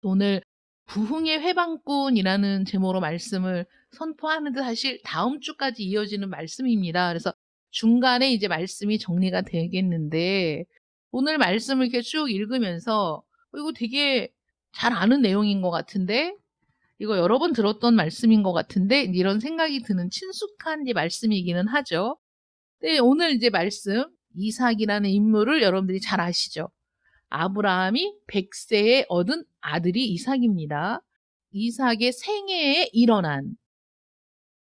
오늘 부흥의 회방꾼이라는 제목으로 말씀을 선포하는데 사실 다음 주까지 이어지는 말씀입니다. 그래서 중간에 이제 말씀이 정리가 되겠는데 오늘 말씀을 이렇게 쭉 읽으면서 이거 되게 잘 아는 내용인 것 같은데 이거 여러 번 들었던 말씀인 것 같은데 이런 생각이 드는 친숙한 이제 말씀이기는 하죠. 네, 오늘 이제 말씀 이삭이라는 인물을 여러분들이 잘 아시죠? 아브라함이 100세에 얻은 아들이 이삭입니다. 이삭의 생애에 일어난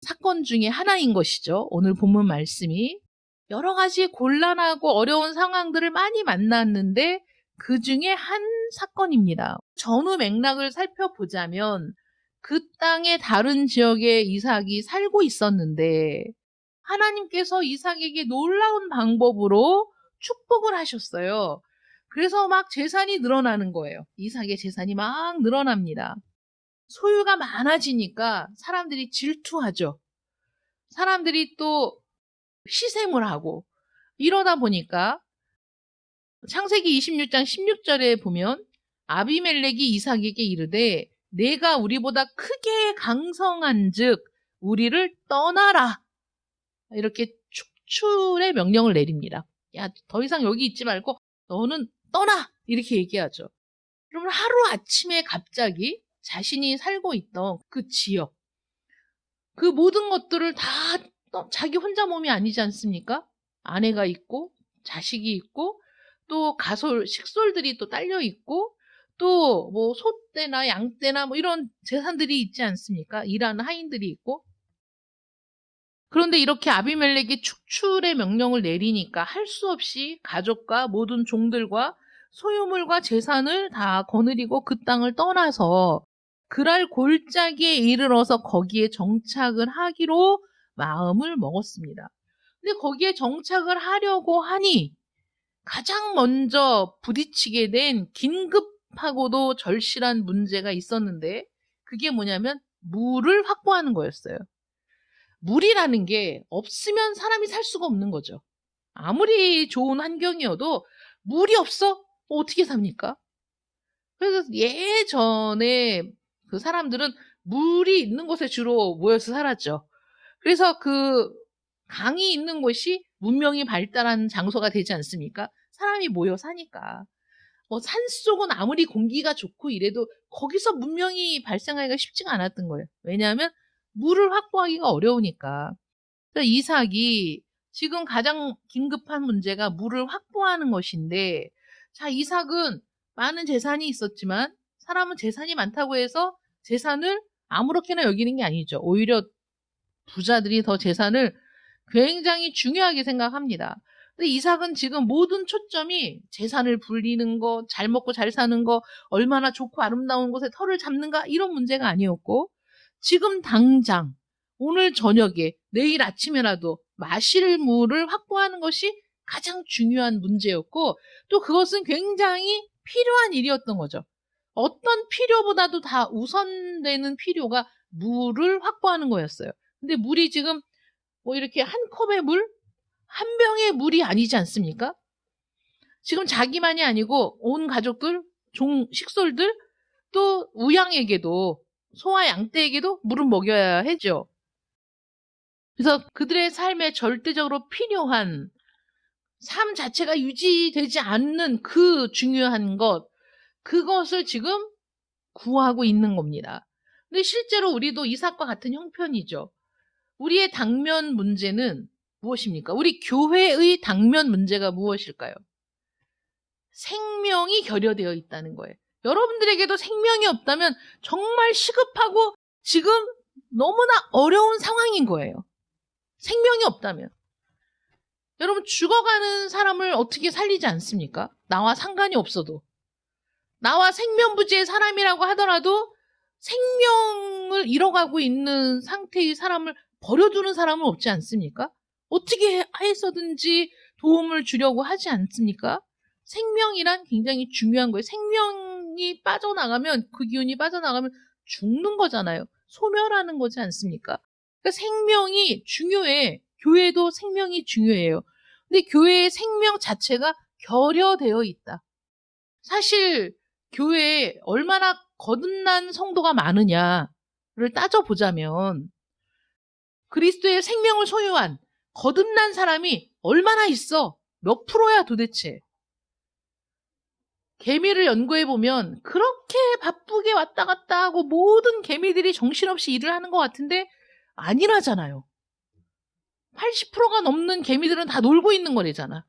사건 중에 하나인 것이죠. 오늘 본문 말씀이 여러 가지 곤란하고 어려운 상황들을 많이 만났는데 그 중에 한 사건입니다. 전후 맥락을 살펴보자면 그 땅의 다른 지역에 이삭이 살고 있었는데 하나님께서 이삭에게 놀라운 방법으로 축복을 하셨어요. 그래서 막 재산이 늘어나는 거예요. 이삭의 재산이 막 늘어납니다. 소유가 많아지니까 사람들이 질투하죠. 사람들이 또 시샘을 하고 이러다 보니까 창세기 26장 16절에 보면 아비멜렉이 이삭에게 이르되 내가 우리보다 크게 강성한즉 우리를 떠나라. 이렇게 축출의 명령을 내립니다. 야, 더 이상 여기 있지 말고 너는 떠나! 이렇게 얘기하죠. 그러면 하루아침에 갑자기 자신이 살고 있던 그 지역, 그 모든 것들을 다 자기 혼자 몸이 아니지 않습니까? 아내가 있고 자식이 있고 또 가솔, 식솔들이 또 딸려 있고 또 뭐 소떼나 양떼나 뭐 이런 재산들이 있지 않습니까? 일하는 하인들이 있고 그런데 이렇게 아비멜렉이 축출의 명령을 내리니까 할 수 없이 가족과 모든 종들과 소유물과 재산을 다 거느리고 그 땅을 떠나서 그랄 골짜기에 이르러서 거기에 정착을 하기로 마음을 먹었습니다. 근데 거기에 정착을 하려고 하니 가장 먼저 부딪히게 된 긴급하고도 절실한 문제가 있었는데 그게 뭐냐면 물을 확보하는 거였어요. 물이라는 게 없으면 사람이 살 수가 없는 거죠. 아무리 좋은 환경이어도 물이 없어? 어떻게 삽니까? 그래서 예전에 그 사람들은 물이 있는 곳에 주로 모여서 살았죠. 그래서 그 강이 있는 곳이 문명이 발달한 장소가 되지 않습니까? 사람이 모여 사니까. 산속은 아무리 공기가 좋고 이래도 거기서 문명이 발생하기가 쉽지가 않았던 거예요. 왜냐하면 물을 확보하기가 어려우니까. 그래서 이삭이 지금 가장 긴급한 문제가 물을 확보하는 것인데, 자, 이삭은 많은 재산이 있었지만, 사람은 재산이 많다고 해서 재산을 아무렇게나 여기는 게 아니죠. 오히려 부자들이 더 재산을 굉장히 중요하게 생각합니다. 근데 이삭은 지금 모든 초점이 재산을 불리는 거, 잘 먹고 잘 사는 거, 얼마나 좋고 아름다운 곳에 터를 잡는가 이런 문제가 아니었고 지금 당장 오늘 저녁에 내일 아침에라도 마실 물을 확보하는 것이 가장 중요한 문제였고 또 그것은 굉장히 필요한 일이었던 거죠. 어떤 필요보다도 다 우선되는 필요가 물을 확보하는 거였어요. 근데 물이 지금 뭐 이렇게 한 컵의 물, 한 병의 물이 아니지 않습니까? 지금 자기만이 아니고 온 가족들, 식솔들, 또 우양에게도 소와 양떼에게도 물은 먹여야 하죠. 그래서 그들의 삶에 절대적으로 필요한 삶 자체가 유지되지 않는 그 중요한 것, 그것을 지금 구하고 있는 겁니다. 근데 실제로 우리도 이삭과 같은 형편이죠. 우리의 당면 문제는 무엇입니까? 우리 교회의 당면 문제가 무엇일까요? 생명이 결여되어 있다는 거예요. 여러분들에게도 생명이 없다면 정말 시급하고 지금 너무나 어려운 상황인 거예요. 생명이 없다면. 여러분 죽어가는 사람을 어떻게 살리지 않습니까? 나와 상관이 없어도. 나와 생면부지의 사람이라고 하더라도 생명을 잃어가고 있는 상태의 사람을 버려두는 사람은 없지 않습니까? 어떻게 해서든지 도움을 주려고 하지 않습니까? 생명이란 굉장히 중요한 거예요. 생명이 빠져나가면 그 기운이 빠져나가면 죽는 거잖아요. 소멸하는 거지 않습니까? 그러니까 생명이 중요해. 교회도 생명이 중요해요. 근데 교회의 생명 자체가 결여되어 있다. 사실 교회에 얼마나 거듭난 성도가 많으냐를 따져보자면 그리스도의 생명을 소유한 거듭난 사람이 얼마나 있어? 몇 프로야 도대체? 개미를 연구해보면 그렇게 바쁘게 왔다 갔다 하고 모든 개미들이 정신없이 일을 하는 것 같은데 아니라잖아요. 80%가 넘는 개미들은 다 놀고 있는 거래잖아.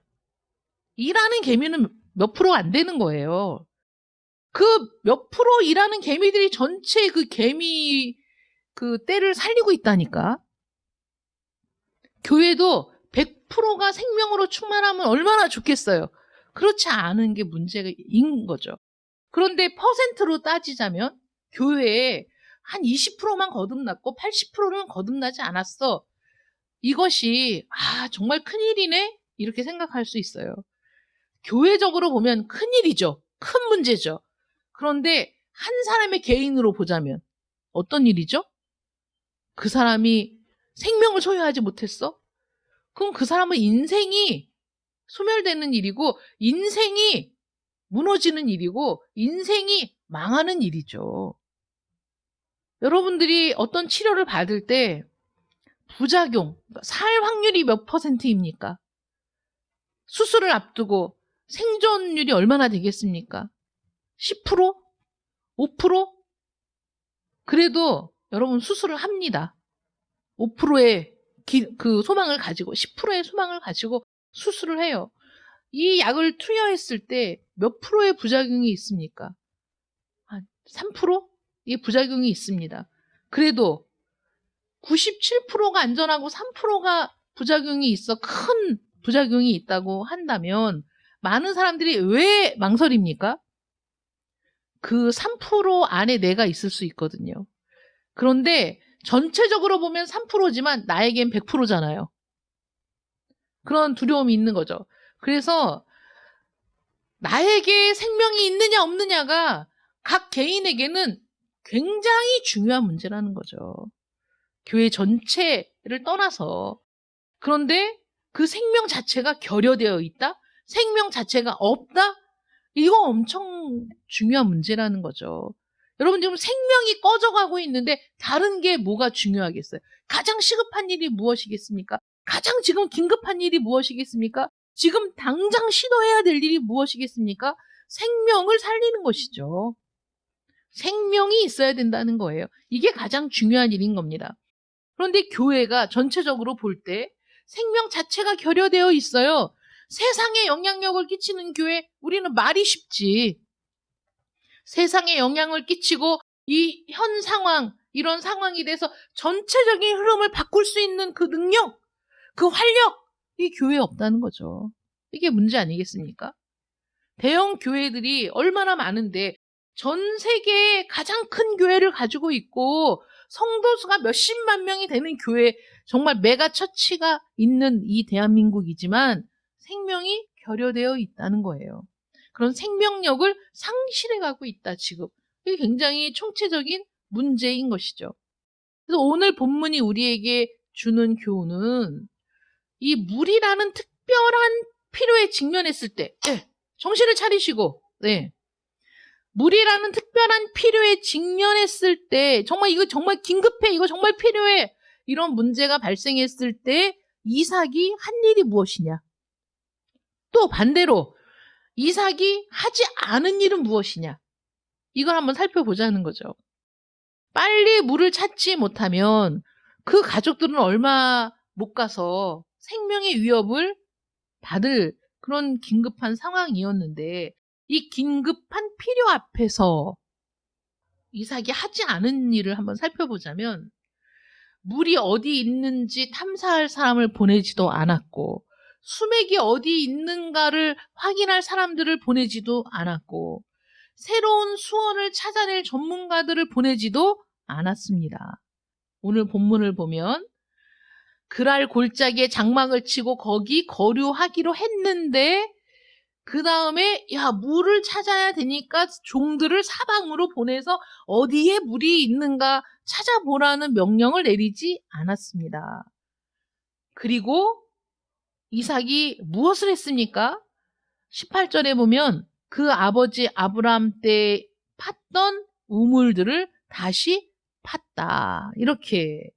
일하는 개미는 몇 프로가 안 되는 거예요. 그 몇 프로 일하는 개미들이 전체 그 개미 그 떼를 살리고 있다니까. 교회도 100%가 생명으로 충만하면 얼마나 좋겠어요. 그렇지 않은 게 문제인 거죠. 그런데 퍼센트로 따지자면 교회에 한 20%만 거듭났고 80%는 거듭나지 않았어. 이것이 정말 큰일이네? 이렇게 생각할 수 있어요. 교회적으로 보면 큰일이죠. 큰 문제죠. 그런데 한 사람의 개인으로 보자면 어떤 일이죠? 그 사람이 생명을 소유하지 못했어? 그럼 그 사람은 인생이 소멸되는 일이고 인생이 무너지는 일이고 인생이 망하는 일이죠. 여러분들이 어떤 치료를 받을 때 부작용, 살 확률이 몇 %입니까? 수술을 앞두고 생존율이 얼마나 되겠습니까? 10%? 5%? 그래도 여러분 수술을 합니다. 5%의 그 소망을 가지고 10%의 소망을 가지고 수술을 해요. 이 약을 투여했을 때 몇 프로의 부작용이 있습니까? 한 3%? 이 부작용이 있습니다. 그래도 97%가 안전하고 3%가 부작용이 있어 큰 부작용이 있다고 한다면 많은 사람들이 왜 망설입니까? 그 3% 안에 내가 있을 수 있거든요. 그런데 전체적으로 보면 3%지만 나에겐 100%잖아요. 그런 두려움이 있는 거죠. 그래서 나에게 생명이 있느냐 없느냐가 각 개인에게는 굉장히 중요한 문제라는 거죠. 교회 전체를 떠나서. 그런데 그 생명 자체가 결여되어 있다? 생명 자체가 없다? 이거 엄청 중요한 문제라는 거죠. 여러분 지금 생명이 꺼져가고 있는데 다른 게 뭐가 중요하겠어요? 가장 시급한 일이 무엇이겠습니까? 가장 지금 긴급한 일이 무엇이겠습니까? 지금 당장 시도해야 될 일이 무엇이겠습니까? 생명을 살리는 것이죠. 생명이 있어야 된다는 거예요. 이게 가장 중요한 일인 겁니다. 그런데 교회가 전체적으로 볼 때 생명 자체가 결여되어 있어요. 세상에 영향력을 끼치는 교회, 우리는 말이 쉽지. 세상에 영향을 끼치고 이 현 상황, 이런 상황이 돼서 전체적인 흐름을 바꿀 수 있는 그 능력, 그 활력, 이 교회에 없다는 거죠. 이게 문제 아니겠습니까? 대형 교회들이 얼마나 많은데 전 세계에 가장 큰 교회를 가지고 있고 성도 수가 몇십만 명이 되는 교회, 정말 메가처치가 있는 이 대한민국이지만 생명이 결여되어 있다는 거예요. 그런 생명력을 상실해가고 있다, 지금. 이게 굉장히 총체적인 문제인 것이죠. 그래서 오늘 본문이 우리에게 주는 교훈은 이 물이라는 특별한 필요에 직면했을 때, 정신을 차리시고, 물이라는 특별한 필요에 직면했을 때, 정말 이거 정말 긴급해, 이거 정말 필요해, 이런 문제가 발생했을 때 이삭이 한 일이 무엇이냐? 또 반대로 이삭이 하지 않은 일은 무엇이냐? 이걸 한번 살펴보자는 거죠. 빨리 물을 찾지 못하면 그 가족들은 얼마 못 가서 생명의 위협을 받을 그런 긴급한 상황이었는데 이 긴급한 필요 앞에서 이삭이 하지 않은 일을 한번 살펴보자면 물이 어디 있는지 탐사할 사람을 보내지도 않았고 수맥이 어디 있는가를 확인할 사람들을 보내지도 않았고 새로운 수원을 찾아낼 전문가들을 보내지도 않았습니다. 오늘 본문을 보면 그랄 골짜기에 장막을 치고 거기 거류하기로 했는데 그 다음에 물을 찾아야 되니까 종들을 사방으로 보내서 어디에 물이 있는가 찾아보라는 명령을 내리지 않았습니다. 그리고 이삭이 무엇을 했습니까? 18절에 보면 그 아버지 아브라함 때 팠던 우물들을 다시 팠다. 이렇게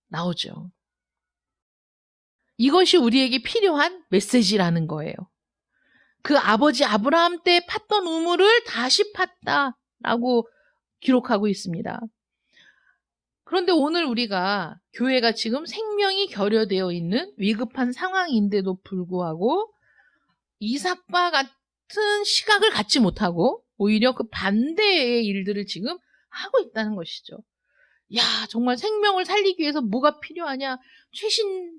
나오죠. 이것이 우리에게 필요한 메시지라는 거예요. 그 아버지 아브라함 때 팠던 우물을 다시 팠다라고 기록하고 있습니다. 그런데 오늘 우리가 교회가 지금 생명이 결여되어 있는 위급한 상황인데도 불구하고 이삭과 같은 시각을 갖지 못하고 오히려 그 반대의 일들을 지금 하고 있다는 것이죠. 야, 정말 생명을 살리기 위해서 뭐가 필요하냐? 최신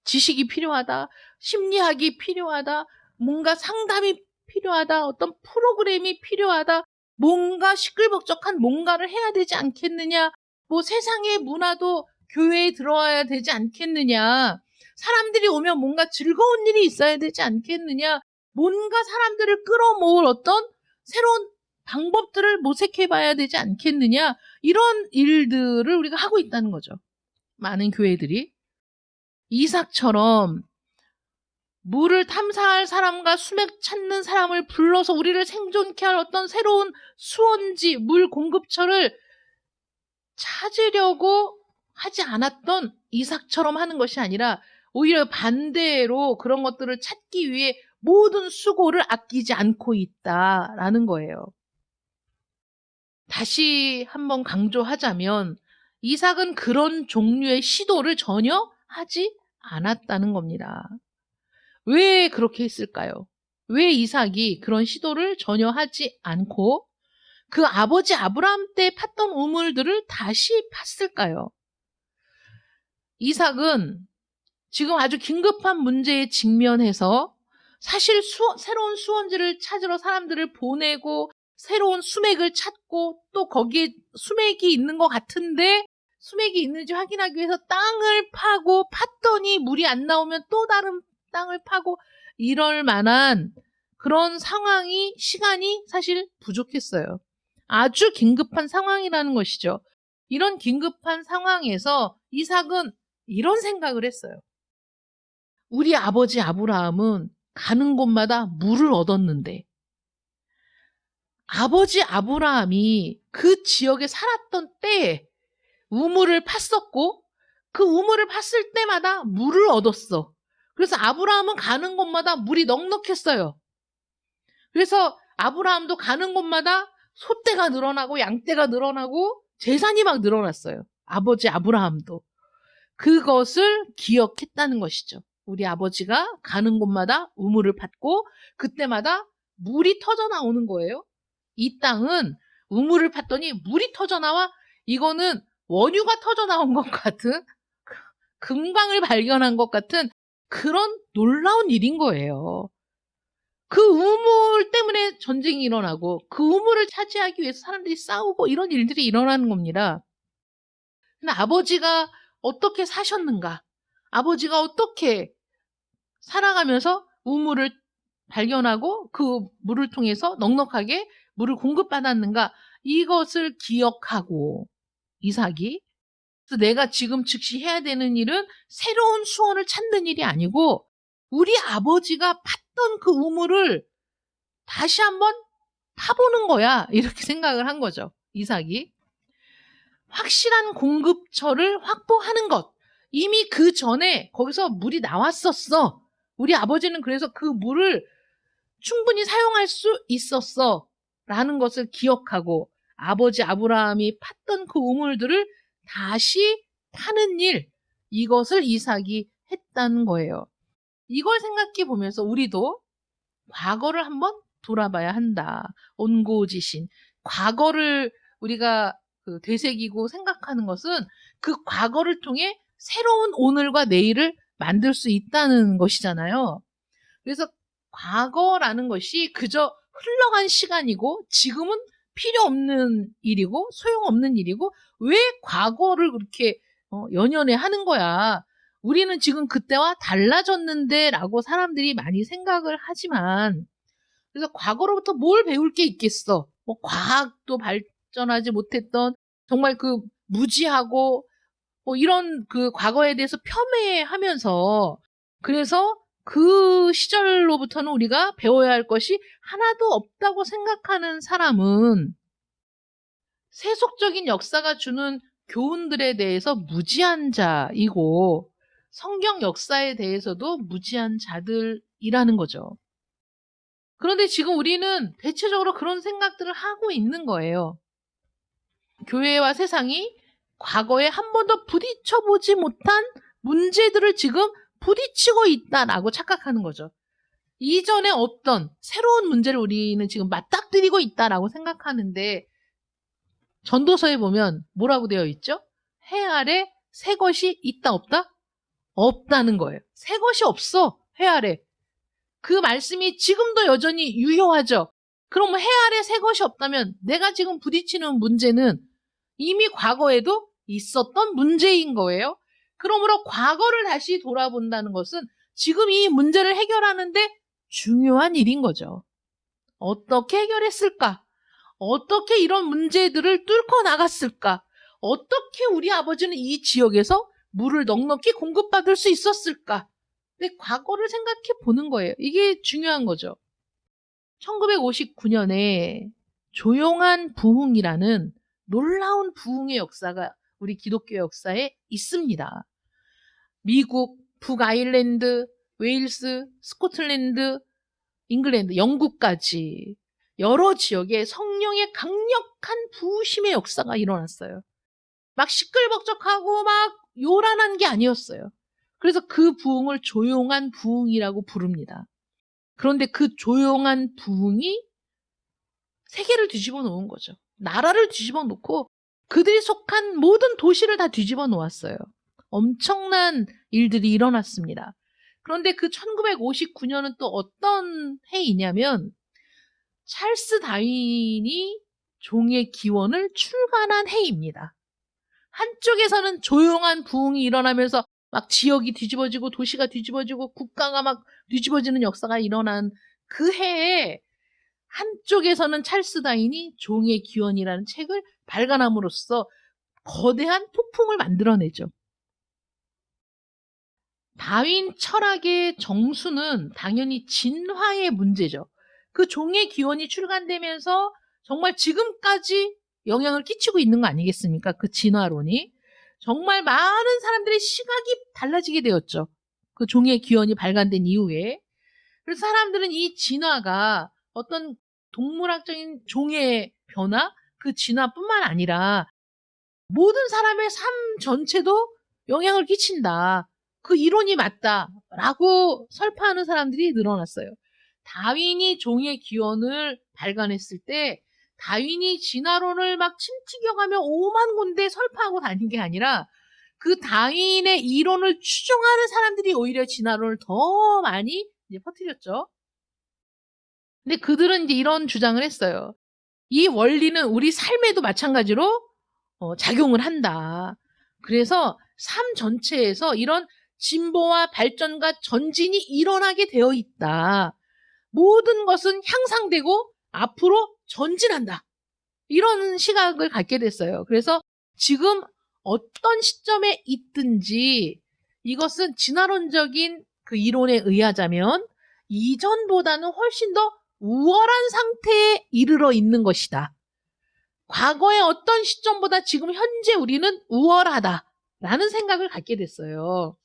지식이 필요하다. 심리학이 필요하다. 뭔가 상담이 필요하다. 어떤 프로그램이 필요하다. 뭔가 시끌벅적한 뭔가를 해야 되지 않겠느냐. 뭐 세상의 문화도 교회에 들어와야 되지 않겠느냐. 사람들이 오면 뭔가 즐거운 일이 있어야 되지 않겠느냐. 뭔가 사람들을 끌어모을 어떤 새로운 방법들을 모색해 봐야 되지 않겠느냐. 이런 일들을 우리가 하고 있다는 거죠. 많은 교회들이. 이삭처럼 물을 탐사할 사람과 수맥 찾는 사람을 불러서 우리를 생존케 할 어떤 새로운 수원지, 물 공급처를 찾으려고 하지 않았던 이삭처럼 하는 것이 아니라 오히려 반대로 그런 것들을 찾기 위해 모든 수고를 아끼지 않고 있다라는 거예요. 다시 한번 강조하자면 이삭은 그런 종류의 시도를 전혀 하지 않았다는 겁니다. 왜 그렇게 했을까요? 왜 이삭이 그런 시도를 전혀 하지 않고 그 아버지 아브라함 때 팠던 우물들을 다시 팠을까요? 이삭은 지금 아주 긴급한 문제에 직면해서 사실 새로운 수원지를 찾으러 사람들을 보내고 새로운 수맥을 찾고 또 거기에 수맥이 있는 것 같은데 수맥이 있는지 확인하기 위해서 땅을 파고 팠더니 물이 안 나오면 또 다른 땅을 파고 이럴 만한 그런 상황이 시간이 사실 부족했어요. 아주 긴급한 상황이라는 것이죠. 이런 긴급한 상황에서 이삭은 이런 생각을 했어요. 우리 아버지 아브라함은 가는 곳마다 물을 얻었는데 아버지 아브라함이 그 지역에 살았던 때에 우물을 팠었고 그 우물을 팠을 때마다 물을 얻었어. 그래서 아브라함은 가는 곳마다 물이 넉넉했어요. 그래서 아브라함도 가는 곳마다 소떼가 늘어나고 양떼가 늘어나고 재산이 막 늘어났어요. 아버지 아브라함도. 그것을 기억했다는 것이죠. 우리 아버지가 가는 곳마다 우물을 팠고 그때마다 물이 터져 나오는 거예요. 이 땅은 우물을 팠더니 물이 터져 나와. 이거는 원유가 터져 나온 것 같은 금광을 발견한 것 같은 그런 놀라운 일인 거예요. 그 우물 때문에 전쟁이 일어나고 그 우물을 차지하기 위해서 사람들이 싸우고 이런 일들이 일어나는 겁니다. 근데 아버지가 어떻게 사셨는가? 아버지가 어떻게 살아가면서 우물을 발견하고 그 물을 통해서 넉넉하게 물을 공급받았는가? 이것을 기억하고 이삭이 그래서 내가 지금 즉시 해야 되는 일은 새로운 수원을 찾는 일이 아니고 우리 아버지가 팠던 그 우물을 다시 한번 파보는 거야. 이렇게 생각을 한 거죠. 이삭이. 확실한 공급처를 확보하는 것. 이미 그 전에 거기서 물이 나왔었어. 우리 아버지는 그래서 그 물을 충분히 사용할 수 있었어. 라는 것을 기억하고 아버지 아브라함이 팠던 그 우물들을 다시 파는 일, 이것을 이삭이 했다는 거예요. 이걸 생각해 보면서 우리도 과거를 한번 돌아봐야 한다. 온고지신. 과거를 우리가 되새기고 생각하는 것은 그 과거를 통해 새로운 오늘과 내일을 만들 수 있다는 것이잖아요. 그래서 과거라는 것이 그저 흘러간 시간이고 지금은 필요 없는 일이고 소용없는 일이고 왜 과거를 그렇게 연연해 하는 거야. 우리는 지금 그때와 달라졌는데 라고 사람들이 많이 생각을 하지만 그래서 과거로부터 뭘 배울 게 있겠어. 뭐 과학도 발전하지 못했던 정말 그 무지하고 뭐 이런 그 과거에 대해서 폄훼하면서 그래서 그 시절로부터는 우리가 배워야 할 것이 하나도 없다고 생각하는 사람은 세속적인 역사가 주는 교훈들에 대해서 무지한 자이고 성경 역사에 대해서도 무지한 자들이라는 거죠. 그런데 지금 우리는 대체적으로 그런 생각들을 하고 있는 거예요. 교회와 세상이 과거에 한 번도 부딪혀보지 못한 문제들을 지금 부딪히고 있다라고 착각하는 거죠. 이전에 없던 새로운 문제를 우리는 지금 맞닥뜨리고 있다라고 생각하는데 전도서에 보면 뭐라고 되어 있죠? 해 아래 새 것이 있다 없다? 없다는 거예요. 새 것이 없어. 해 아래. 그 말씀이 지금도 여전히 유효하죠. 그럼 해 아래 새 것이 없다면 내가 지금 부딪히는 문제는 이미 과거에도 있었던 문제인 거예요. 그러므로 과거를 다시 돌아본다는 것은 지금 이 문제를 해결하는데 중요한 일인 거죠. 어떻게 해결했을까? 어떻게 이런 문제들을 뚫고 나갔을까? 어떻게 우리 아버지는 이 지역에서 물을 넉넉히 공급받을 수 있었을까? 근데 과거를 생각해 보는 거예요. 이게 중요한 거죠. 1959년에 조용한 부흥이라는 놀라운 부흥의 역사가 우리 기독교 역사에 있습니다. 미국, 북아일랜드, 웨일스, 스코틀랜드, 잉글랜드, 영국까지 여러 지역에 성령의 강력한 부으심의 역사가 일어났어요. 막 시끌벅적하고 막 요란한 게 아니었어요. 그래서 그 부흥을 조용한 부흥이라고 부릅니다. 그런데 그 조용한 부흥이 세계를 뒤집어 놓은 거죠. 나라를 뒤집어 놓고 그들이 속한 모든 도시를 다 뒤집어 놓았어요. 엄청난 일들이 일어났습니다. 그런데 그 1959년은 또 어떤 해이냐면 찰스 다윈이 종의 기원을 출간한 해입니다. 한쪽에서는 조용한 부흥이 일어나면서 막 지역이 뒤집어지고 도시가 뒤집어지고 국가가 막 뒤집어지는 역사가 일어난 그 해에 한쪽에서는 찰스 다윈이 종의 기원이라는 책을 발간함으로써 거대한 폭풍을 만들어내죠. 다윈 철학의 정수는 당연히 진화의 문제죠. 그 종의 기원이 출간되면서 정말 지금까지 영향을 끼치고 있는 거 아니겠습니까? 그 진화론이. 정말 많은 사람들의 시각이 달라지게 되었죠. 그 종의 기원이 발간된 이후에. 그래서 사람들은 이 진화가 어떤 동물학적인 종의 변화, 그 진화뿐만 아니라 모든 사람의 삶 전체도 영향을 끼친다. 그 이론이 맞다라고 설파하는 사람들이 늘어났어요. 다윈이 종의 기원을 발간했을 때 다윈이 진화론을 막 침튀겨가며 5만 군데 설파하고 다닌 게 아니라 그 다윈의 이론을 추종하는 사람들이 오히려 진화론을 더 많이 이제 퍼뜨렸죠. 근데 그들은 이제 이런 주장을 했어요. 이 원리는 우리 삶에도 마찬가지로 작용을 한다. 그래서 삶 전체에서 이런 진보와 발전과 전진이 일어나게 되어 있다. 모든 것은 향상되고 앞으로 전진한다. 이런 시각을 갖게 됐어요. 그래서 지금 어떤 시점에 있든지 이것은 진화론적인 그 이론에 의하자면 이전보다는 훨씬 더 우월한 상태에 이르러 있는 것이다. 과거의 어떤 시점보다 지금 현재 우리는 우월하다라는 생각을 갖게 됐어요.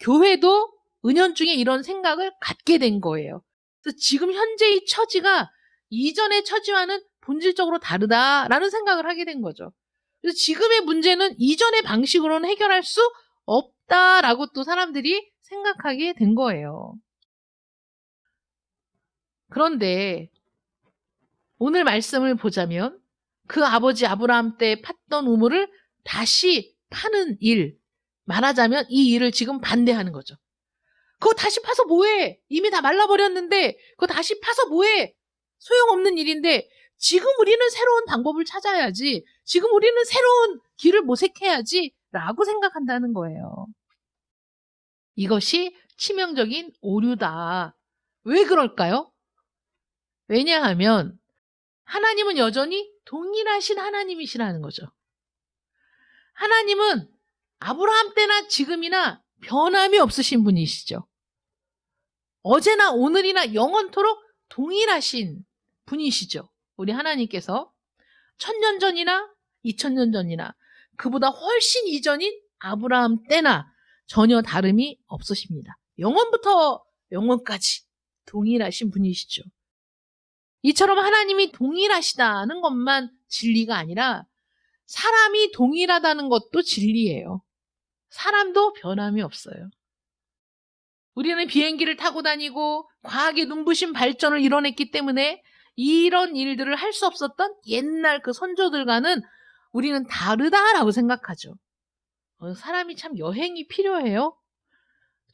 교회도 은연중에 이런 생각을 갖게 된 거예요. 그래서 지금 현재의 처지가 이전의 처지와는 본질적으로 다르다라는 생각을 하게 된 거죠. 그래서 지금의 문제는 이전의 방식으로는 해결할 수 없다라고 또 사람들이 생각하게 된 거예요. 그런데 오늘 말씀을 보자면 그 아버지 아브라함 때 팠던 우물을 다시 파는 일, 말하자면 이 일을 지금 반대하는 거죠. 그거 다시 파서 뭐해? 이미 다 말라버렸는데 그거 다시 파서 뭐해? 소용없는 일인데 지금 우리는 새로운 방법을 찾아야지. 지금 우리는 새로운 길을 모색해야지 라고 생각한다는 거예요. 이것이 치명적인 오류다. 왜 그럴까요? 왜냐하면 하나님은 여전히 동일하신 하나님이시라는 거죠. 하나님은 아브라함 때나 지금이나 변함이 없으신 분이시죠. 어제나 오늘이나 영원토록 동일하신 분이시죠. 우리 하나님께서. 1000년 전이나 2000년 전이나 그보다 훨씬 이전인 아브라함 때나 전혀 다름이 없으십니다. 영원부터 영원까지 동일하신 분이시죠. 이처럼 하나님이 동일하시다는 것만 진리가 아니라 사람이 동일하다는 것도 진리예요. 사람도 변함이 없어요. 우리는 비행기를 타고 다니고 과학의 눈부신 발전을 이뤄냈기 때문에 이런 일들을 할 수 없었던 옛날 그 선조들과는 우리는 다르다라고 생각하죠. 사람이 참 여행이 필요해요.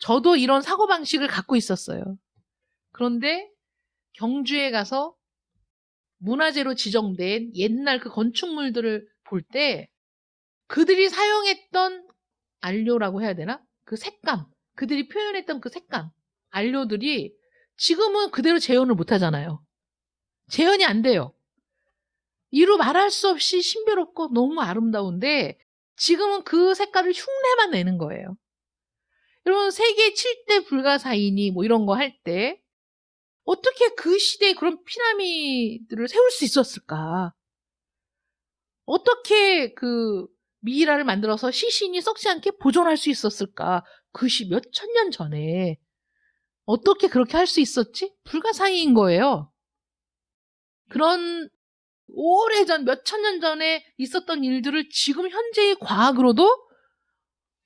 저도 이런 사고방식을 갖고 있었어요. 그런데 경주에 가서 문화재로 지정된 옛날 그 건축물들을 볼 때 그들이 사용했던 안료라고 해야 되나? 그 색감, 그들이 표현했던 그 색감, 안료들이 지금은 그대로 재현을 못 하잖아요. 재현이 안 돼요. 이루 말할 수 없이 신비롭고 너무 아름다운데 지금은 그 색깔을 흉내만 내는 거예요. 여러분, 세계 7대 불가사의니 뭐 이런 거 할 때 어떻게 그 시대에 그런 피라미드를 세울 수 있었을까? 어떻게 그 미이라를 만들어서 시신이 썩지 않게 보존할 수 있었을까? 그 시 몇 천 년 전에 어떻게 그렇게 할 수 있었지? 불가사의인 거예요. 그런 오래전 몇 천 년 전에 있었던 일들을 지금 현재의 과학으로도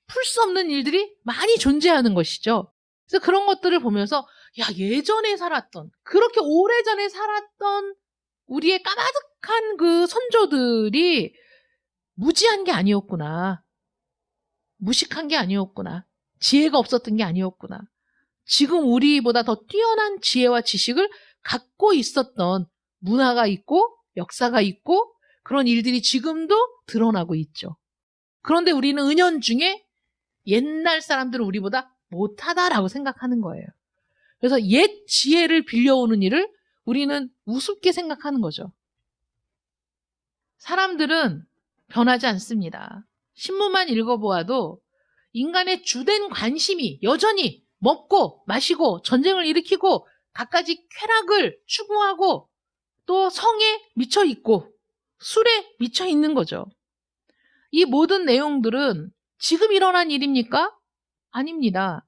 풀 수 없는 일들이 많이 존재하는 것이죠. 그래서 그런 것들을 보면서 야, 예전에 살았던, 그렇게 오래전에 살았던 우리의 까마득한 그 선조들이 무지한 게 아니었구나. 무식한 게 아니었구나. 지혜가 없었던 게 아니었구나. 지금 우리보다 더 뛰어난 지혜와 지식을 갖고 있었던 문화가 있고 역사가 있고 그런 일들이 지금도 드러나고 있죠. 그런데 우리는 은연중에 옛날 사람들은 우리보다 못하다라고 생각하는 거예요. 그래서 옛 지혜를 빌려오는 일을 우리는 우습게 생각하는 거죠. 사람들은 변하지 않습니다. 신문만 읽어보아도 인간의 주된 관심이 여전히 먹고 마시고 전쟁을 일으키고 갖가지 쾌락을 추구하고 또 성에 미쳐 있고 술에 미쳐 있는 거죠. 이 모든 내용들은 지금 일어난 일입니까? 아닙니다.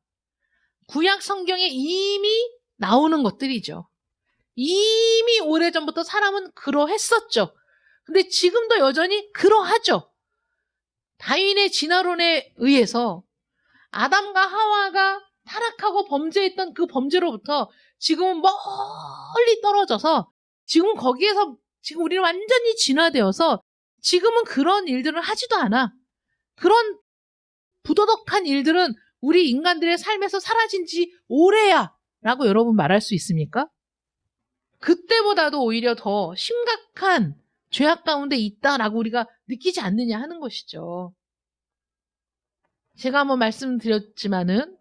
구약 성경에 이미 나오는 것들이죠. 이미 오래전부터 사람은 그러했었죠. 근데 지금도 여전히 그러하죠. 다윈의 진화론에 의해서 아담과 하와가 타락하고 범죄했던 그 범죄로부터 지금은 멀리 떨어져서 지금 거기에서 지금 우리는 완전히 진화되어서 지금은 그런 일들을 하지도 않아. 그런 부도덕한 일들은 우리 인간들의 삶에서 사라진 지 오래야 라고 여러분 말할 수 있습니까? 그때보다도 오히려 더 심각한 죄악 가운데 있다라고 우리가 느끼지 않느냐 하는 것이죠. 제가 한번 말씀드렸지만은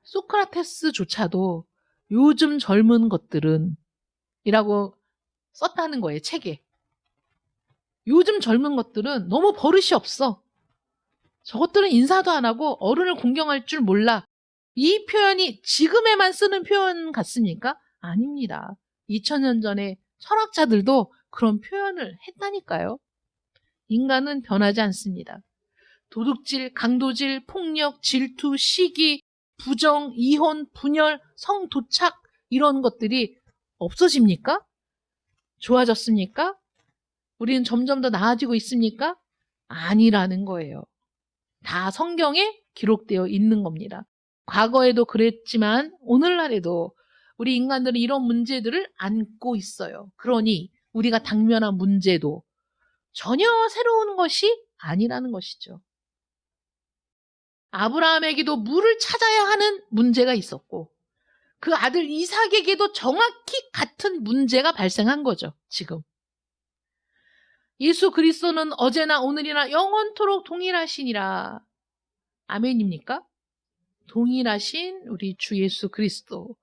소크라테스조차도 요즘 젊은 것들은 이라고 썼다는 거예요, 책에. 요즘 젊은 것들은 너무 버릇이 없어. 저것들은 인사도 안 하고 어른을 공경할 줄 몰라. 이 표현이 지금에만 쓰는 표현 같습니까? 아닙니다. 2000년 전에 철학자들도 그런 표현을 했다니까요. 인간은 변하지 않습니다. 도둑질, 강도질, 폭력, 질투, 시기, 부정, 이혼, 분열, 성도착 이런 것들이 없어집니까? 좋아졌습니까? 우리는 점점 더 나아지고 있습니까? 아니라는 거예요. 다 성경에 기록되어 있는 겁니다. 과거에도 그랬지만 오늘날에도 우리 인간들은 이런 문제들을 안고 있어요. 그러니 우리가 당면한 문제도 전혀 새로운 것이 아니라는 것이죠. 아브라함에게도 물을 찾아야 하는 문제가 있었고 그 아들 이삭에게도 정확히 같은 문제가 발생한 거죠. 지금. 예수 그리스도는 어제나 오늘이나 영원토록 동일하시니라. 아멘입니까? 동일하신 우리 주 예수 그리스도.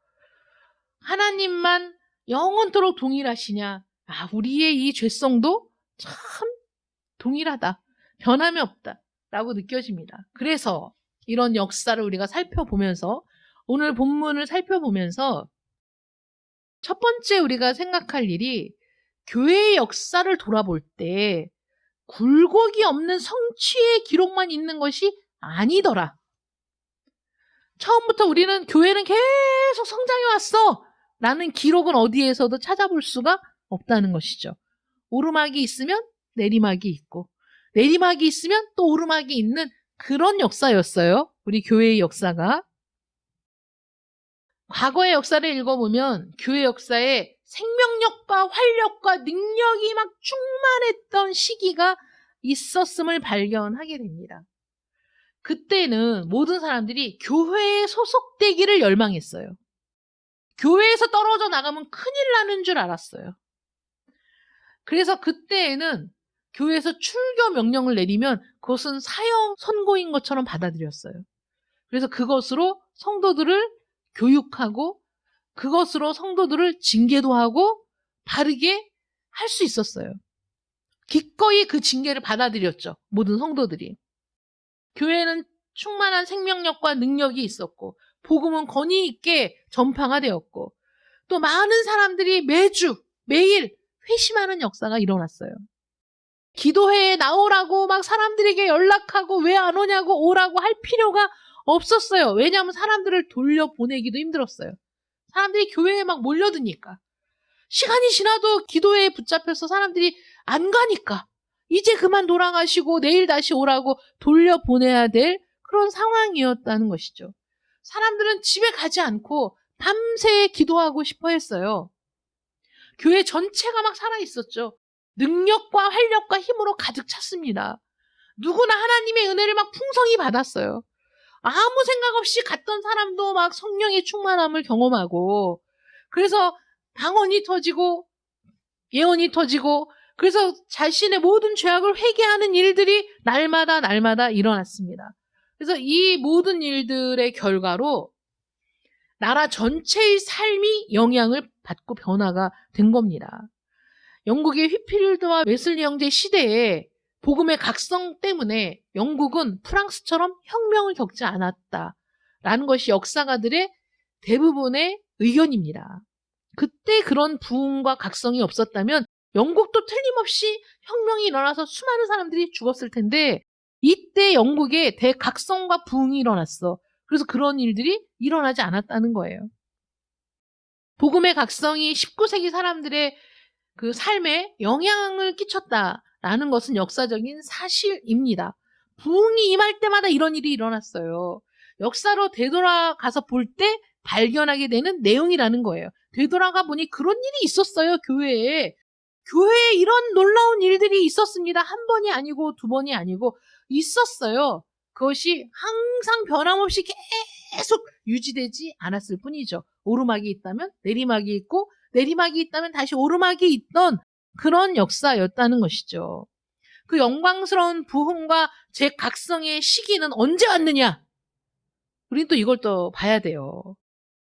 하나님만 영원토록 동일하시냐? 아, 우리의 이 죄성도 참 동일하다. 변함이 없다. 라고 느껴집니다. 그래서 이런 역사를 우리가 살펴보면서 오늘 본문을 살펴보면서 첫 번째 우리가 생각할 일이 교회의 역사를 돌아볼 때 굴곡이 없는 성취의 기록만 있는 것이 아니더라. 처음부터 우리는 교회는 계속 성장해 왔어 라는 기록은 어디에서도 찾아볼 수가 없다는 것이죠. 오르막이 있으면 내리막이 있고, 내리막이 있으면 또 오르막이 있는 그런 역사였어요. 우리 교회의 역사가. 과거의 역사를 읽어보면 교회 역사에 생명력과 활력과 능력이 막 충만했던 시기가 있었음을 발견하게 됩니다. 그때는 모든 사람들이 교회에 소속되기를 열망했어요. 교회에서 떨어져 나가면 큰일 나는 줄 알았어요. 그래서 그때에는 교회에서 출교 명령을 내리면 그것은 사형 선고인 것처럼 받아들였어요. 그래서 그것으로 성도들을 교육하고 그것으로 성도들을 징계도 하고 바르게 할 수 있었어요. 기꺼이 그 징계를 받아들였죠. 모든 성도들이. 교회는 충만한 생명력과 능력이 있었고 복음은 권위 있게 전파가 되었고 또 많은 사람들이 매주 매일 회심하는 역사가 일어났어요. 기도회에 나오라고 막 사람들에게 연락하고 왜 안 오냐고 오라고 할 필요가 없었어요. 왜냐하면 사람들을 돌려보내기도 힘들었어요. 사람들이 교회에 막 몰려드니까. 시간이 지나도 기도회에 붙잡혀서 사람들이 안 가니까 이제 그만 돌아가시고 내일 다시 오라고 돌려보내야 될 그런 상황이었다는 것이죠. 사람들은 집에 가지 않고 밤새 기도하고 싶어 했어요. 교회 전체가 막 살아있었죠. 능력과 활력과 힘으로 가득 찼습니다. 누구나 하나님의 은혜를 막 풍성히 받았어요. 아무 생각 없이 갔던 사람도 막 성령의 충만함을 경험하고 그래서 방언이 터지고 예언이 터지고 그래서 자신의 모든 죄악을 회개하는 일들이 날마다 일어났습니다. 그래서 이 모든 일들의 결과로 나라 전체의 삶이 영향을 받고 변화가 된 겁니다. 영국의 휘필드와 웨슬리 형제 시대에 복음의 각성 때문에 영국은 프랑스처럼 혁명을 겪지 않았다라는 것이 역사가들의 대부분의 의견입니다. 그때 그런 부흥과 각성이 없었다면 영국도 틀림없이 혁명이 일어나서 수많은 사람들이 죽었을 텐데 이때 영국에 대각성과 부흥이 일어났어. 그래서 그런 일들이 일어나지 않았다는 거예요. 복음의 각성이 19세기 사람들의 그 삶에 영향을 끼쳤다라는 것은 역사적인 사실입니다. 부흥이 임할 때마다 이런 일이 일어났어요. 역사로 되돌아가서 볼 때 발견하게 되는 내용이라는 거예요. 되돌아가 보니 그런 일이 있었어요, 교회에. 교회에 이런 놀라운 일들이 있었습니다. 한 번이 아니고 두 번이 아니고 있었어요. 그것이 항상 변함없이 계속 유지되지 않았을 뿐이죠. 오르막이 있다면 내리막이 있고 내리막이 있다면 다시 오르막이 있던 그런 역사였다는 것이죠. 그 영광스러운 부흥과 재각성의 시기는 언제 왔느냐? 우린 또 이걸 또 봐야 돼요.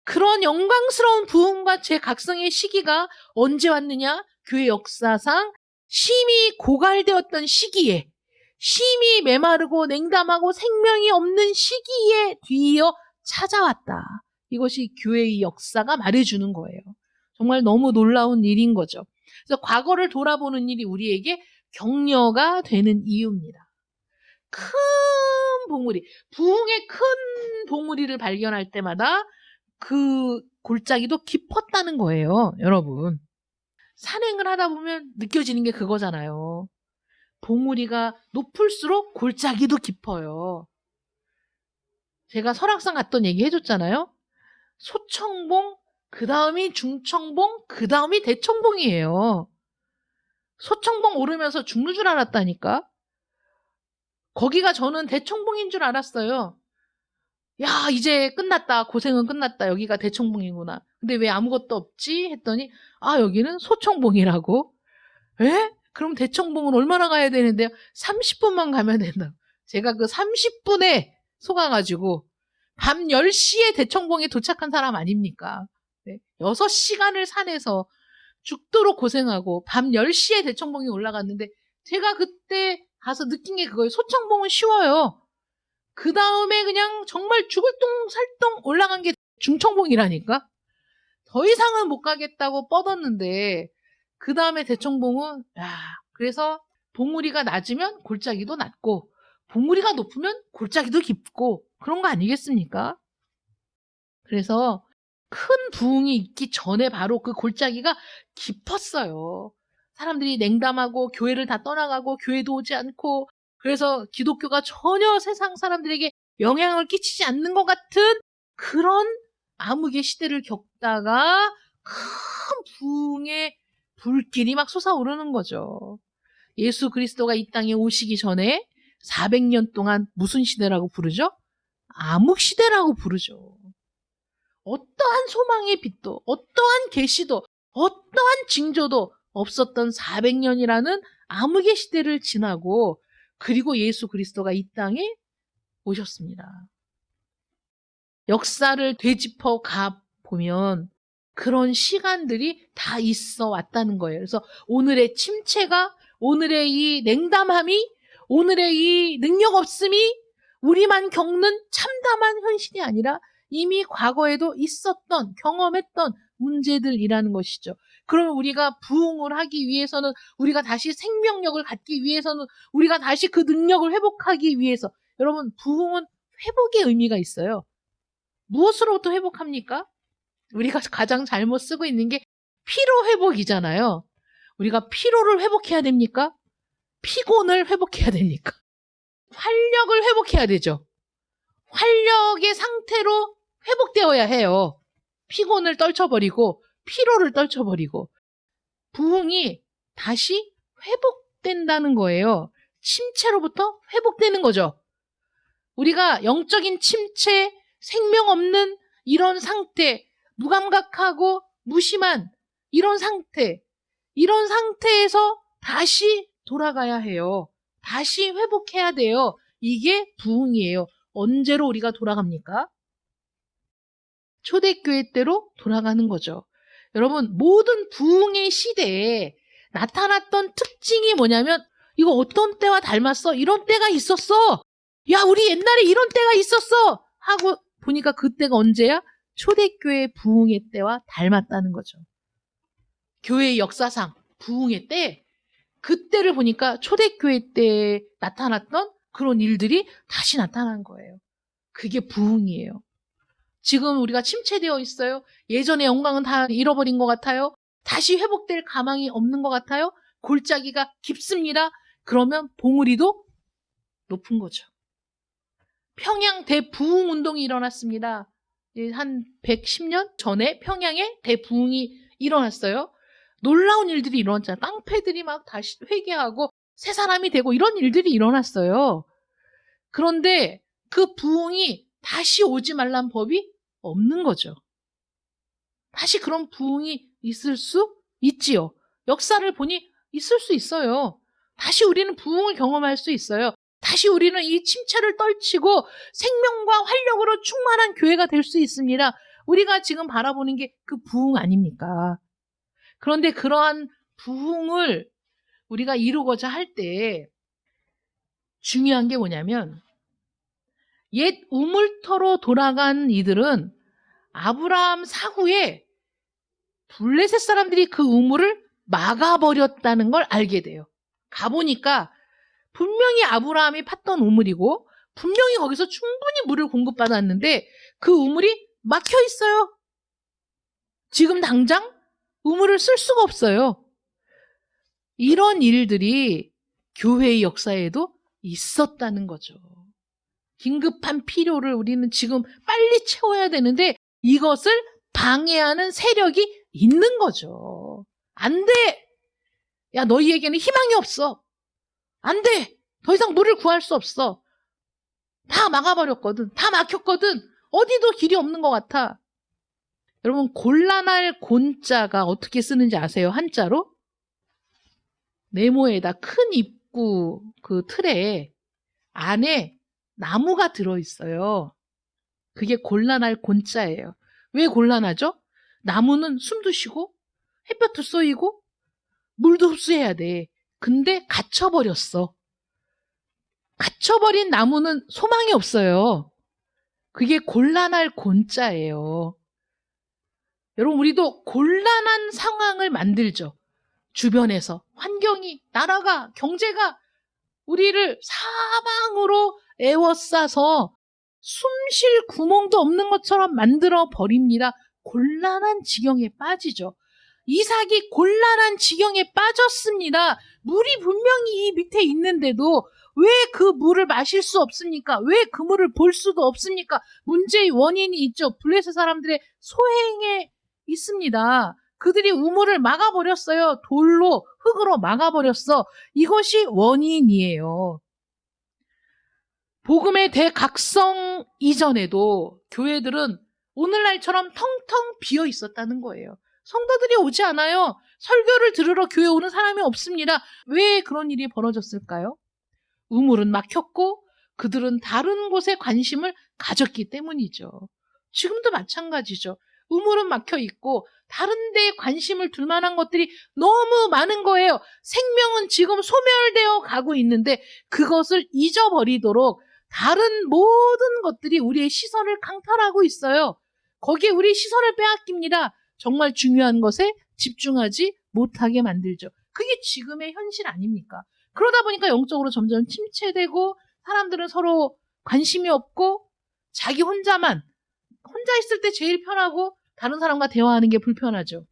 그런 영광스러운 부흥과 재각성의 시기가 언제 왔느냐? 교회 역사상 심히 고갈되었던 시기에 심히 메마르고 냉담하고 생명이 없는 시기에 뒤이어 찾아왔다. 이것이 교회의 역사가 말해주는 거예요. 정말 너무 놀라운 일인 거죠. 그래서 과거를 돌아보는 일이 우리에게 격려가 되는 이유입니다. 큰 봉우리, 부흥의 큰 봉우리를 발견할 때마다 그 골짜기도 깊었다는 거예요, 여러분. 산행을 하다 보면 느껴지는 게 그거잖아요. 봉우리가 높을수록 골짜기도 깊어요. 제가 설악산 갔던 얘기 해줬잖아요. 소청봉, 그 다음이 중청봉, 그 다음이 대청봉이에요. 소청봉 오르면서 죽는 줄 알았다니까. 거기가 저는 대청봉인 줄 알았어요. 야, 이제 끝났다. 고생은 끝났다. 여기가 대청봉이구나. 근데 왜 아무것도 없지? 했더니 아, 여기는 소청봉이라고. 에? 그럼 대청봉은 얼마나 가야 되는데요? 30분만 가면 된다. 제가 그 30분에 속아가지고 밤 10시에 대청봉에 도착한 사람 아닙니까? 네. 6시간을 산에서 죽도록 고생하고 밤 10시에 대청봉에 올라갔는데 제가 그때 가서 느낀 게 그거예요. 소청봉은 쉬워요. 그 다음에 그냥 정말 죽을 똥 살똥 올라간 게 중청봉이라니까. 더 이상은 못 가겠다고 뻗었는데 그 다음에 대청봉은, 그래서 봉우리가 낮으면 골짜기도 낮고, 봉우리가 높으면 골짜기도 깊고, 그런 거 아니겠습니까? 그래서 큰 부흥이 있기 전에 바로 그 골짜기가 깊었어요. 사람들이 냉담하고 교회를 다 떠나가고 교회도 오지 않고, 그래서 기독교가 전혀 세상 사람들에게 영향을 끼치지 않는 것 같은 그런 암흑의 시대를 겪다가 큰 부흥의 불길이 막 솟아오르는 거죠. 예수 그리스도가 이 땅에 오시기 전에 400년 동안 무슨 시대라고 부르죠? 암흑 시대라고 부르죠. 어떠한 소망의 빛도, 어떠한 계시도, 어떠한 징조도 없었던 400년이라는 암흑의 시대를 지나고, 그리고 예수 그리스도가 이 땅에 오셨습니다. 역사를 되짚어 가 보면 그런 시간들이 다 있어 왔다는 거예요. 그래서 오늘의 침체가, 오늘의 이 냉담함이, 오늘의 이 능력 없음이 우리만 겪는 참담한 현실이 아니라 이미 과거에도 있었던, 경험했던 문제들이라는 것이죠. 그러면 우리가 부흥을 하기 위해서는, 우리가 다시 생명력을 갖기 위해서는, 우리가 다시 그 능력을 회복하기 위해서, 여러분, 부흥은 회복의 의미가 있어요. 무엇으로부터 회복합니까? 우리가 가장 잘못 쓰고 있는 게 피로 회복이잖아요. 우리가 피로를 회복해야 됩니까? 피곤을 회복해야 됩니까? 활력을 회복해야 되죠. 활력의 상태로 회복되어야 해요. 피곤을 떨쳐버리고 피로를 떨쳐버리고. 부흥이 다시 회복된다는 거예요. 침체로부터 회복되는 거죠. 우리가 영적인 침체, 생명 없는 이런 상태, 무감각하고 무심한 이런 상태에서 다시 돌아가야 해요. 다시 회복해야 돼요. 이게 부흥이에요. 언제로 우리가 돌아갑니까? 초대교회 때로 돌아가는 거죠. 여러분, 모든 부흥의 시대에 나타났던 특징이 뭐냐면, 이거 어떤 때와 닮았어? 이런 때가 있었어. 야, 우리 옛날에 이런 때가 있었어. 하고 보니까 그때가 언제야? 초대교회 부흥의 때와 닮았다는 거죠. 교회의 역사상 부흥의 때, 그때를 보니까 초대교회 때 나타났던 그런 일들이 다시 나타난 거예요. 그게 부흥이에요. 지금 우리가 침체되어 있어요. 예전의 영광은 다 잃어버린 것 같아요. 다시 회복될 가망이 없는 것 같아요. 골짜기가 깊습니다. 그러면 봉우리도 높은 거죠. 평양 대부흥 운동이 일어났습니다. 한 110년 전에 평양에 대부흥이 일어났어요. 놀라운 일들이 일어났잖아요. 깡패들이 막 다시 회개하고 새 사람이 되고 이런 일들이 일어났어요. 그런데 그 부흥이 다시 오지 말란 법이 없는 거죠. 다시 그런 부흥이 있을 수 있지요. 역사를 보니 있을 수 있어요. 다시 우리는 부흥을 경험할 수 있어요. 다시 우리는 이 침체를 떨치고 생명과 활력으로 충만한 교회가 될 수 있습니다. 우리가 지금 바라보는 게 그 부흥 아닙니까? 그런데 그러한 부흥을 우리가 이루고자 할 때 중요한 게 뭐냐면, 옛 우물터로 돌아간 이들은 아브라함 사후에 블레셋 사람들이 그 우물을 막아버렸다는 걸 알게 돼요. 가보니까 분명히 아브라함이 팠던 우물이고 분명히 거기서 충분히 물을 공급받았는데 그 우물이 막혀 있어요. 지금 당장 우물을 쓸 수가 없어요. 이런 일들이 교회의 역사에도 있었다는 거죠. 긴급한 필요를 우리는 지금 빨리 채워야 되는데 이것을 방해하는 세력이 있는 거죠. 안 돼! 야, 너희에게는 희망이 없어. 안 돼! 더 이상 물을 구할 수 없어. 다 막아버렸거든. 다 막혔거든. 어디도 길이 없는 것 같아. 여러분, 곤란할 곤자가 어떻게 쓰는지 아세요? 한자로? 네모에다 큰 입구 그 틀에 안에 나무가 들어있어요. 그게 곤란할 곤자예요. 왜 곤란하죠? 나무는 숨도 쉬고 햇볕도 쏘이고 물도 흡수해야 돼. 근데 갇혀버렸어. 갇혀버린 나무는 소망이 없어요. 그게 곤란할 곤자예요. 여러분, 우리도 곤란한 상황을 만들죠. 주변에서 환경이, 나라가, 경제가 우리를 사방으로 에워싸서 숨 쉴 구멍도 없는 것처럼 만들어 버립니다. 곤란한 지경에 빠지죠. 이삭이 곤란한 지경에 빠졌습니다. 물이 분명히 이 밑에 있는데도 왜 그 물을 마실 수 없습니까? 왜 그 물을 볼 수도 없습니까? 문제의 원인이 있죠. 블레셋 사람들의 소행에 있습니다. 그들이 우물을 막아버렸어요. 돌로, 흙으로 막아버렸어. 이것이 원인이에요. 복음의 대각성 이전에도 교회들은 오늘날처럼 텅텅 비어 있었다는 거예요. 성도들이 오지 않아요. 설교를 들으러 교회 오는 사람이 없습니다. 왜 그런 일이 벌어졌을까요? 우물은 막혔고 그들은 다른 곳에 관심을 가졌기 때문이죠. 지금도 마찬가지죠. 우물은 막혀 있고 다른 데에 관심을 둘 만한 것들이 너무 많은 거예요. 생명은 지금 소멸되어 가고 있는데 그것을 잊어버리도록 다른 모든 것들이 우리의 시선을 강탈하고 있어요. 거기에 우리 시선을 빼앗깁니다. 정말 중요한 것에 집중하지 못하게 만들죠. 그게 지금의 현실 아닙니까? 그러다 보니까 영적으로 점점 침체되고 사람들은 서로 관심이 없고 자기 혼자 있을 때 제일 편하고 다른 사람과 대화하는 게 불편하죠.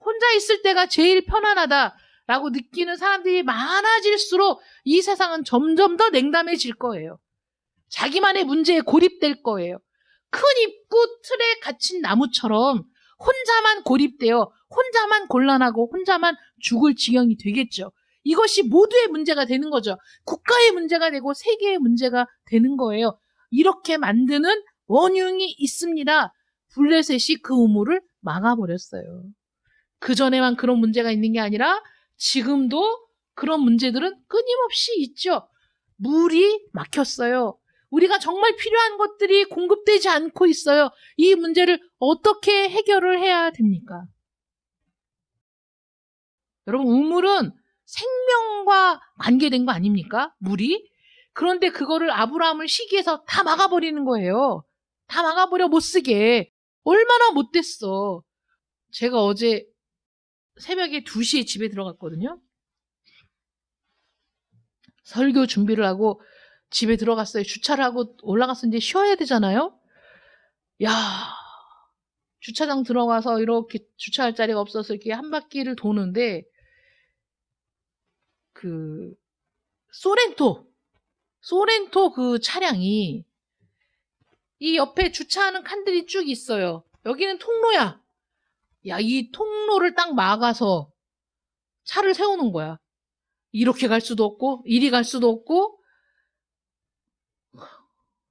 혼자 있을 때가 제일 편안하다라고 느끼는 사람들이 많아질수록 이 세상은 점점 더 냉담해질 거예요. 자기만의 문제에 고립될 거예요. 큰 입구 틀에 갇힌 나무처럼 혼자만 고립되어 혼자만 곤란하고 혼자만 죽을 지경이 되겠죠. 이것이 모두의 문제가 되는 거죠. 국가의 문제가 되고 세계의 문제가 되는 거예요. 이렇게 만드는 원흉이 있습니다. 블레셋이 그 우물을 막아버렸어요. 그전에만 그런 문제가 있는 게 아니라 지금도 그런 문제들은 끊임없이 있죠. 물이 막혔어요. 우리가 정말 필요한 것들이 공급되지 않고 있어요. 이 문제를 어떻게 해결을 해야 됩니까? 여러분, 우물은 생명과 관계된 거 아닙니까? 물이. 그런데 그거를 아브라함을 시기해서 다 막아버리는 거예요. 다 막아버려 못 쓰게. 얼마나 못됐어. 제가 어제 새벽에 2시에 집에 들어갔거든요. 설교 준비를 하고 집에 들어갔어요. 주차를 하고 올라가서 이제 쉬어야 되잖아요. 야, 주차장 들어가서 이렇게 주차할 자리가 없어서 이렇게 한 바퀴를 도는데 그 소렌토 그 차량이 이 옆에 주차하는 칸들이 쭉 있어요. 여기는 통로야. 야, 이 통로를 딱 막아서 차를 세우는 거야. 이렇게 갈 수도 없고 이리 갈 수도 없고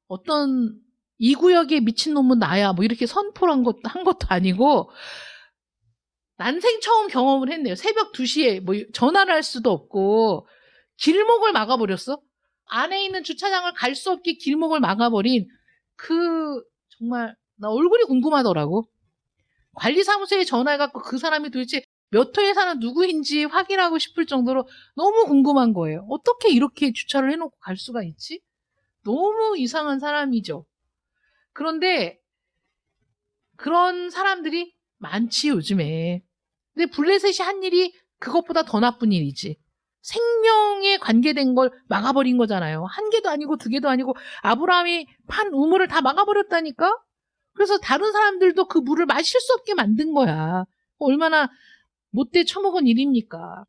어떤 이 구역에 미친놈은 나야 뭐 이렇게 선포를 한 것도 아니고 난생 처음 경험을 했네요. 새벽 2시에 뭐 전화를 할 수도 없고 길목을 막아버렸어. 안에 있는 주차장을 갈 수 없게 길목을 막아버린 정말 나 얼굴이 궁금하더라고. 관리사무소에 전화해갖고 그 사람이 도대체 몇 호에 사는 누구인지 확인하고 싶을 정도로 너무 궁금한 거예요. 어떻게 이렇게 주차를 해놓고 갈 수가 있지? 너무 이상한 사람이죠. 그런데 그런 사람들이 많지 요즘에. 근데 블레셋이 한 일이 그것보다 더 나쁜 일이지. 생명에 관계된 걸 막아버린 거잖아요. 1개도 아니고 2개도 아니고 아브라함이 판 우물을 다 막아버렸다니까? 그래서 다른 사람들도 그 물을 마실 수 없게 만든 거야. 얼마나 못돼 처먹은 일입니까?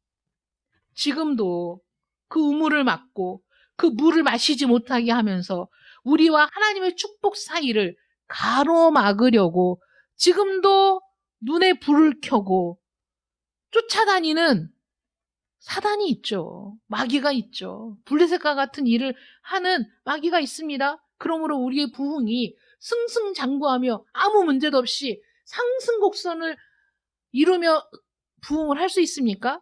지금도 그 우물을 막고 그 물을 마시지 못하게 하면서 우리와 하나님의 축복 사이를 가로막으려고 지금도 눈에 불을 켜고 쫓아다니는 사단이 있죠. 마귀가 있죠. 블레셋과 같은 일을 하는 마귀가 있습니다. 그러므로 우리의 부흥이 승승장구하며 아무 문제도 없이 상승곡선을 이루며 부흥을 할 수 있습니까?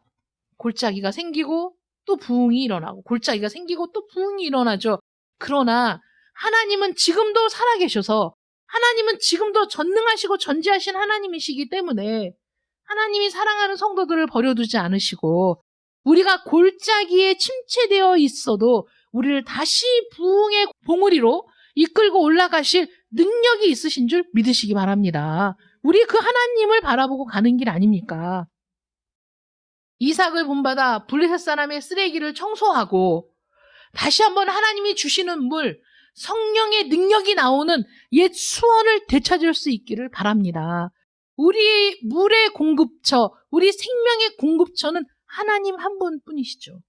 골짜기가 생기고 또 부흥이 일어나고 골짜기가 생기고 또 부흥이 일어나죠. 그러나 하나님은 지금도 살아계셔서 하나님은 지금도 전능하시고 전지하신 하나님이시기 때문에 하나님이 사랑하는 성도들을 버려두지 않으시고 우리가 골짜기에 침체되어 있어도 우리를 다시 부흥의 봉우리로 이끌고 올라가실 능력이 있으신 줄 믿으시기 바랍니다. 우리 그 하나님을 바라보고 가는 길 아닙니까? 이삭을 본받아 블레셋 사람의 쓰레기를 청소하고 다시 한번 하나님이 주시는 물, 성령의 능력이 나오는 옛 수원을 되찾을 수 있기를 바랍니다. 우리의 물의 공급처, 우리 생명의 공급처는 하나님 한 분뿐이시죠.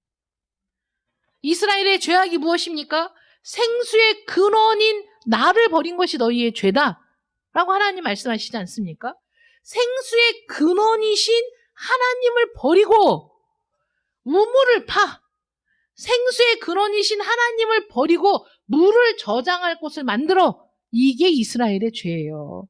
이스라엘의 죄악이 무엇입니까? 생수의 근원인 나를 버린 것이 너희의 죄다 라고 하나님 말씀하시지 않습니까? 생수의 근원이신 하나님을 버리고 우물을 파, 생수의 근원이신 하나님을 버리고 물을 저장할 곳을 만들어. 이게 이스라엘의 죄예요.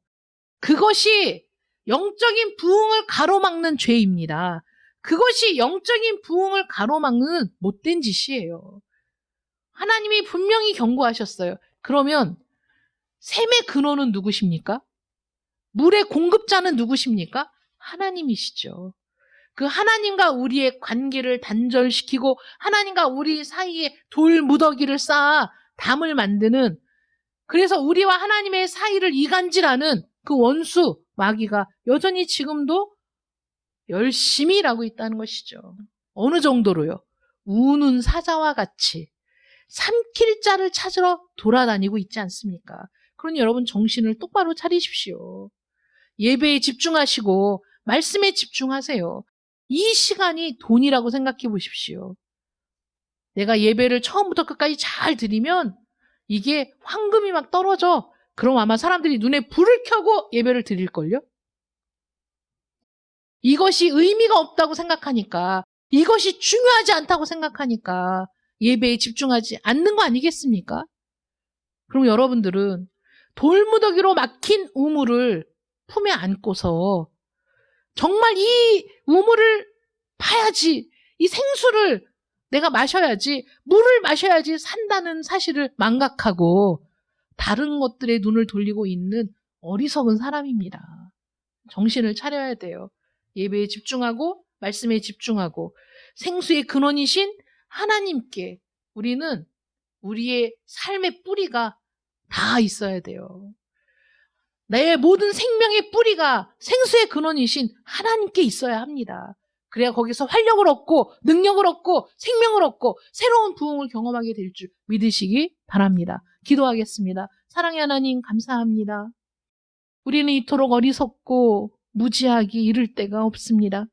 그것이 영적인 부흥을 가로막는 죄입니다. 그것이 영적인 부흥을 가로막는 못된 짓이에요. 하나님이 분명히 경고하셨어요. 그러면 샘의 근원은 누구십니까? 물의 공급자는 누구십니까? 하나님이시죠. 그 하나님과 우리의 관계를 단절시키고 하나님과 우리 사이에 돌무더기를 쌓아 담을 만드는, 그래서 우리와 하나님의 사이를 이간질하는 그 원수 마귀가 여전히 지금도 열심히 일하고 있다는 것이죠. 어느 정도로요? 우는 사자와 같이 삼킬 자를 찾으러 돌아다니고 있지 않습니까? 그러니 여러분 정신을 똑바로 차리십시오. 예배에 집중하시고 말씀에 집중하세요. 이 시간이 돈이라고 생각해 보십시오. 내가 예배를 처음부터 끝까지 잘 드리면 이게 황금이 막 떨어져. 그럼 아마 사람들이 눈에 불을 켜고 예배를 드릴걸요? 이것이 의미가 없다고 생각하니까, 이것이 중요하지 않다고 생각하니까 예배에 집중하지 않는 거 아니겠습니까? 그럼 여러분들은 돌무더기로 막힌 우물을 품에 안고서 정말 이 우물을 파야지, 이 생수를 내가 마셔야지, 물을 마셔야지 산다는 사실을 망각하고 다른 것들에 눈을 돌리고 있는 어리석은 사람입니다. 정신을 차려야 돼요. 예배에 집중하고 말씀에 집중하고 생수의 근원이신 하나님께 우리는 우리의 삶의 뿌리가 다 있어야 돼요. 내 모든 생명의 뿌리가 생수의 근원이신 하나님께 있어야 합니다. 그래야 거기서 활력을 얻고 능력을 얻고 생명을 얻고 새로운 부흥을 경험하게 될 줄 믿으시기 바랍니다. 기도하겠습니다. 사랑의 하나님 감사합니다. 우리는 이토록 어리석고 무지하기 이를 데가 없습니다.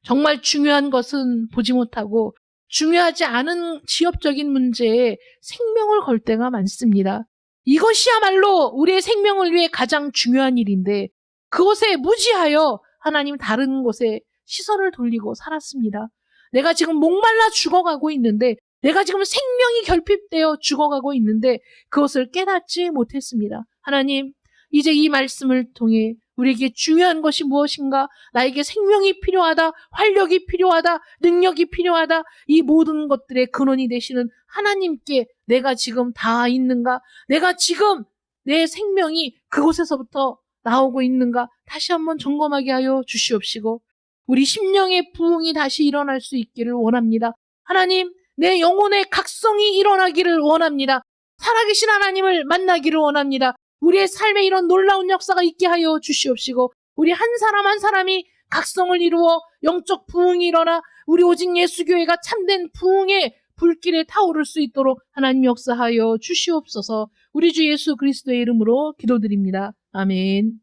정말 중요한 것은 보지 못하고 중요하지 않은 지엽적인 문제에 생명을 걸 때가 많습니다. 이것이야말로 우리의 생명을 위해 가장 중요한 일인데 그것에 무지하여 하나님 다른 곳에 시선을 돌리고 살았습니다. 내가 지금 목말라 죽어가고 있는데, 내가 지금 생명이 결핍되어 죽어가고 있는데 그것을 깨닫지 못했습니다. 하나님, 이제 이 말씀을 통해 우리에게 중요한 것이 무엇인가, 나에게 생명이 필요하다, 활력이 필요하다, 능력이 필요하다, 이 모든 것들의 근원이 되시는 하나님께 내가 지금 다 있는가, 내가 지금 내 생명이 그곳에서부터 나오고 있는가 다시 한번 점검하게 하여 주시옵시고 우리 심령의 부흥이 다시 일어날 수 있기를 원합니다. 하나님, 내 영혼의 각성이 일어나기를 원합니다. 살아계신 하나님을 만나기를 원합니다. 우리의 삶에 이런 놀라운 역사가 있게 하여 주시옵시고 우리 한 사람 한 사람이 각성을 이루어 영적 부흥이 일어나 우리 오직 예수교회가 참된 부흥의 불길에 타오를 수 있도록 하나님 역사하여 주시옵소서. 우리 주 예수 그리스도의 이름으로 기도드립니다. 아멘.